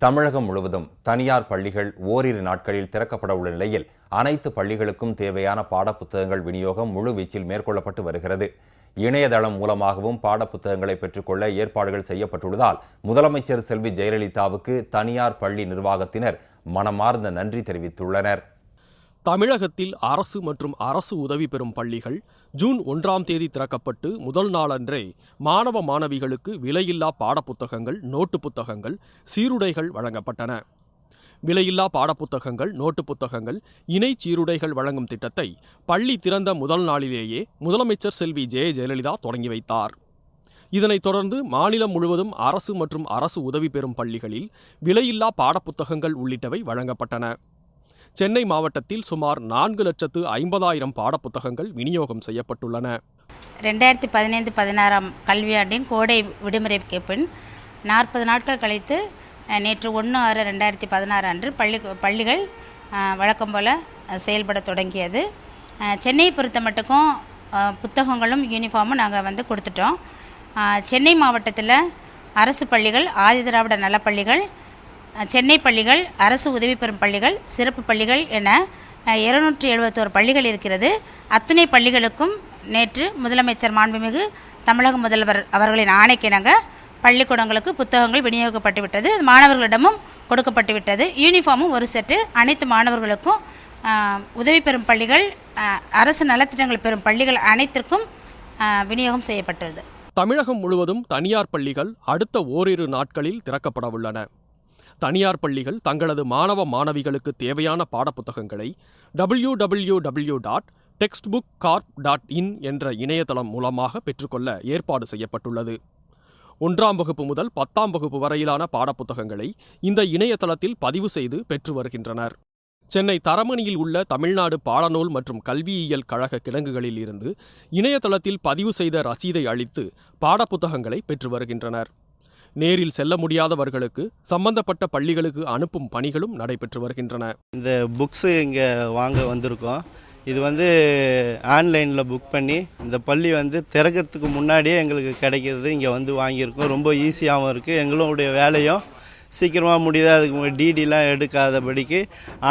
தமிழகம் முழுவதும் தனியார் பள்ளிகள் ஓரிரு நாட்களில் திறக்கப்பட உள்ள நிலையில் அனைத்து பள்ளிகளுக்கும் தேவையான பாடப்புத்தகங்கள் விநியோகம் முழுவீச்சில் மேற்கொள்ளப்பட்டு வருகிறது. இணையதளம் மூலமாகவும் பாடப்புத்தகங்களை பெற்றுக்கொள்ள ஏற்பாடுகள் செய்யப்பட்டுள்ளதால் முதலமைச்சர் செல்வி ஜெயலலிதாவுக்கு தனியார் பள்ளி நிர்வாகத்தினர் மனமார்ந்த நன்றி தெரிவித்துள்ளனர். தமிழகத்தில் அரசு மற்றும் அரசு உதவி பெறும் பள்ளிகள் ஜூன் 1ஆம் தேதி திறக்கப்பட்டு முதல் நாளன்றே மாணவ மாணவிகளுக்கு விலையில்லா பாடப்புத்தகங்கள், நோட்டு புத்தகங்கள், சீருடைகள் வழங்கப்பட்டன. விலையில்லா பாடப்புத்தகங்கள், நோட்டு புத்தகங்கள், இணை சீருடைகள் வழங்கும் திட்டத்தை பள்ளி திறந்த முதல் நாளிலேயே முதலமைச்சர் செல்வி ஜெயலலிதா தொடங்கி வைத்தார். இதனைத் தொடர்ந்து மாநிலம் முழுவதும் அரசு மற்றும் அரசு உதவி பெறும் பள்ளிகளில் விலையில்லா பாடப்புத்தகங்கள் உள்ளிட்டவை வழங்கப்பட்டன. சென்னை மாவட்டத்தில் சுமார் 4,50,000 பாடப்புத்தகங்கள் விநியோகம் செய்யப்பட்டுள்ளன. 2015-16 கல்வியாண்டின் கோடை விடுமுறைக்கு பின் 40 நாட்கள் கழித்து நேற்று 1/6/2016 அன்று பள்ளிகள் வழக்கம் போல் செயல்பட தொடங்கியது. சென்னையை பொறுத்த மட்டுக்கும் புத்தகங்களும் யூனிஃபார்மும் நாங்கள் கொடுத்துட்டோம். சென்னை மாவட்டத்தில் அரசு பள்ளிகள், ஆதிதிராவிட நலப்பள்ளிகள், சென்னை பள்ளிகள், அரசு உதவி பெறும் பள்ளிகள், சிறப்பு பள்ளிகள் என 271 பள்ளிகள் இருக்கிறது. அத்துணை பள்ளிகளுக்கும் நேற்று முதலமைச்சர் மாண்புமிகு தமிழக முதல்வர் அவர்களின் ஆணைக்கிணங்க பள்ளிக்கூடங்களுக்கு புத்தகங்கள் விநியோகிக்கப்பட்டுவிட்டது. மாணவர்களிடமும் கொடுக்கப்பட்டுவிட்டது. யூனிஃபார்மும் ஒரு செட்டு அனைத்து மாணவர்களுக்கும், உதவி பெறும் பள்ளிகள், அரசு நலத்திட்டங்கள் பெறும் பள்ளிகள் அனைத்திற்கும் விநியோகம் செய்யப்பட்டுள்ளது. தமிழகம் முழுவதும் தனியார் பள்ளிகள் அடுத்த ஓரிரு நாட்களில் திறக்கப்பட உள்ளன. தனியார் பள்ளிகள் தங்களது மாணவ மாணவிகளுக்கு தேவையான பாடப்புத்தகங்களை www.textbookcorp.in என்ற இணையதளம் மூலமாக பெற்றுக்கொள்ள ஏற்பாடு செய்யப்பட்டுள்ளது. 1ஆம் வகுப்பு முதல் 10ஆம் வகுப்பு வரையிலான பாடப்புத்தகங்களை இந்த இணையதளத்தில் பதிவு செய்து பெற்று வருகின்றனர். சென்னை தரமணியில் உள்ள தமிழ்நாடு பாடநூல் மற்றும் கல்வியியல் கழக கிடங்குகளில் இருந்து இணையதளத்தில் பதிவு செய்த ரசீதை அளித்து பாடப்புத்தகங்களை பெற்று வருகின்றனர். நேரில் செல்ல முடியாதவர்களுக்கு சம்பந்தப்பட்ட பள்ளிகளுக்கு அனுப்பும் பணிகளும் நடைபெற்று வருகின்றன. இந்த புக்ஸு இங்கே வாங்க வந்திருக்கோம். இது ஆன்லைனில் புக் பண்ணி இந்த பள்ளி திறக்கிறதுக்கு முன்னாடியே எங்களுக்கு கிடைக்கிறது இங்கே வாங்கியிருக்கோம். ரொம்ப ஈஸியாகவும் இருக்குது. எங்களுடைய வேலையும் சீக்கிரமாக முடியுது. அதுக்கு டிடிலாம் எடுக்காதபடிக்கு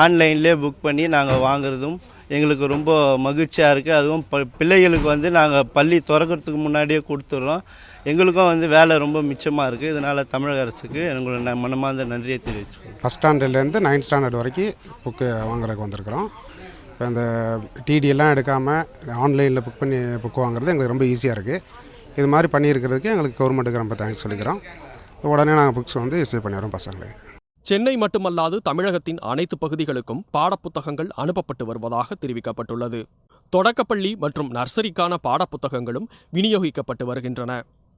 ஆன்லைன்லேயே புக் பண்ணி நாங்கள் வாங்குறதும் எங்களுக்கு ரொம்ப மகிழ்ச்சியாக இருக்குது. அதுவும் பிள்ளைகளுக்கு நாங்கள் பள்ளி திறக்கிறதுக்கு முன்னாடியே கொடுத்துட்றோம். எங்களுக்கும் வேலை ரொம்ப மிச்சமாக இருக்குது. இதனால் தமிழக அரசுக்கு எங்களோட மனமார்ந்த நன்றியை தெரிவிச்சுக்கோம். ஃபஸ்ட் ஸ்டாண்டர்ட்லேருந்து 9th ஸ்டாண்டர்ட் வரைக்கும் புக்கு வாங்குறதுக்கு வந்திருக்கிறோம். இப்போ இந்த டிடியெல்லாம் எடுக்காமல் ஆன்லைனில் புக் பண்ணி புக் வாங்குறது எங்களுக்கு ரொம்ப ஈஸியாக இருக்குது. இது மாதிரி பண்ணியிருக்கிறதுக்கு எங்களுக்கு கவர்மெண்ட்டுக்கு ரொம்ப தேங்க்ஸ் சொல்லிக்கிறோம். உடனே நாங்கள் புக்ஸ் இஷ்யூ பண்ணிடுறோம் பசங்களுக்கு. சென்னை மட்டுமல்லாது தமிழகத்தின் அனைத்து பகுதிகளுக்கும் பாடப்புத்தகங்கள் அனுப்பப்பட்டு வருவதாக தெரிவிக்கப்பட்டுள்ளது. தொடக்கப்பள்ளி மற்றும் நர்சரிக்கான பாடப்புத்தகங்களும் விநியோகிக்கப்பட்டு வருகின்றன.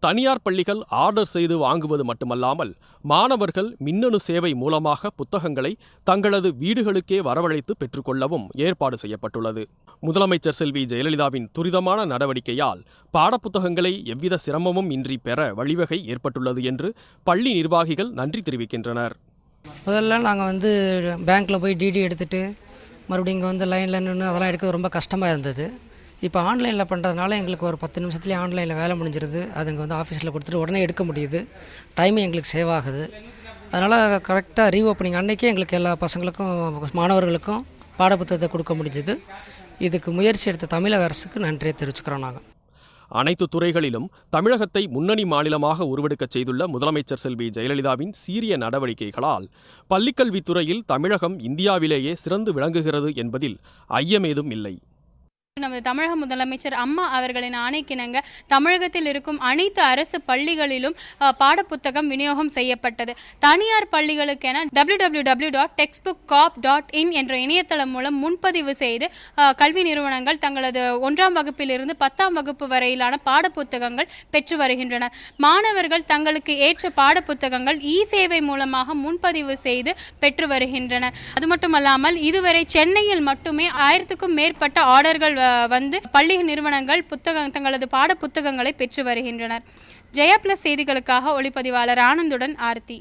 தனியார் பள்ளிகள் ஆர்டர் செய்து வாங்குவது மட்டுமல்லாமல் மாணவர்கள் மின்னணு சேவை மூலமாக புத்தகங்களை தங்களது வீடுகளுக்கே வரவழைத்து பெற்றுக்கொள்ளவும் ஏற்பாடு செய்யப்பட்டுள்ளது. முதலமைச்சர் செல்வி ஜெயலலிதாவின் துரிதமான நடவடிக்கையால் பாடப்புத்தகங்களை எவ்வித சிரமமும் இன்றி பெற வழிவகை ஏற்பட்டுள்ளது என்று பள்ளி நிர்வாகிகள் நன்றி தெரிவிக்கின்றனர். முதல்ல நாங்கள் பேங்க்கில் போய் டிடி எடுத்துகிட்டு மறுபடியும் இங்கே லைனில் நின்று அதெல்லாம் எடுக்கிறது ரொம்ப கஷ்டமாக இருந்தது. இப்போ ஆன்லைனில் பண்ணுறதுனால எங்களுக்கு ஒரு 10 நிமிஷத்துலேயே ஆன்லைனில் வேலை முடிஞ்சிருது. அது இங்கே ஆஃபீஸில் கொடுத்துட்டு உடனே எடுக்க முடியுது. டைமும் எங்களுக்கு சேவ் ஆகுது. அதனால் கரெக்டாக ரீஓப்பனிங் அன்றைக்கே எங்களுக்கு எல்லா பசங்களுக்கும் மாணவர்களுக்கும் பாடப்புத்தகத்தை கொடுக்க முடிஞ்சது. இதுக்கு முயற்சி எடுத்த தமிழக அரசுக்கு நன்றியை தெரிவிச்சுக்கிறோம். நாங்கள் அனைத்து துறைகளிலும் தமிழகத்தை முன்னணி மாநிலமாக உருவெடுக்கச் செய்துள்ள முதலமைச்சர் செல்வி ஜெயலலிதாவின் சீரிய நடவடிக்கைகளால் பள்ளிக்கல்வித்துறையில் தமிழகம் இந்தியாவிலேயே சிறந்து விளங்குகிறது என்பதில் ஐயமேதும் இல்லை. நமது தமிழக முதலமைச்சர் அம்மா அவர்களின் ஆணைக்கிணங்க தமிழகத்தில் இருக்கும் அனைத்து அரசு பள்ளிகளிலும் பாடப்புத்தகம் விநியோகம் செய்யப்பட்டது. தனியார் பள்ளிகளுக்கென www.textbookcorp.in என்ற இணையதளம் மூலம் முன்பதிவு செய்து கல்வி நிறுவனங்கள் தங்களது 1ஆம் வகுப்பிலிருந்து 10ஆம் வகுப்பு வரையிலான பாடப்புத்தகங்கள் பெற்று வருகின்றனர். மாணவர்கள் தங்களுக்கு ஏற்ற பாடப்புத்தகங்கள் சேவை மூலமாக முன்பதிவு செய்து பெற்று வருகின்றனர். அது மட்டுமல்லாமல் இதுவரை சென்னையில் மட்டுமே 1000க்கும் மேற்பட்ட ஆர்டர்கள் பள்ளி நிறுவனங்கள் தங்களது பாட புத்தகங்களை பெற்று வருகின்றனர். ஜெயா பிளஸ் செய்திகளுக்காக ஒளிப்பதிவாளர் ஆனந்துடன் ஆர்த்தி.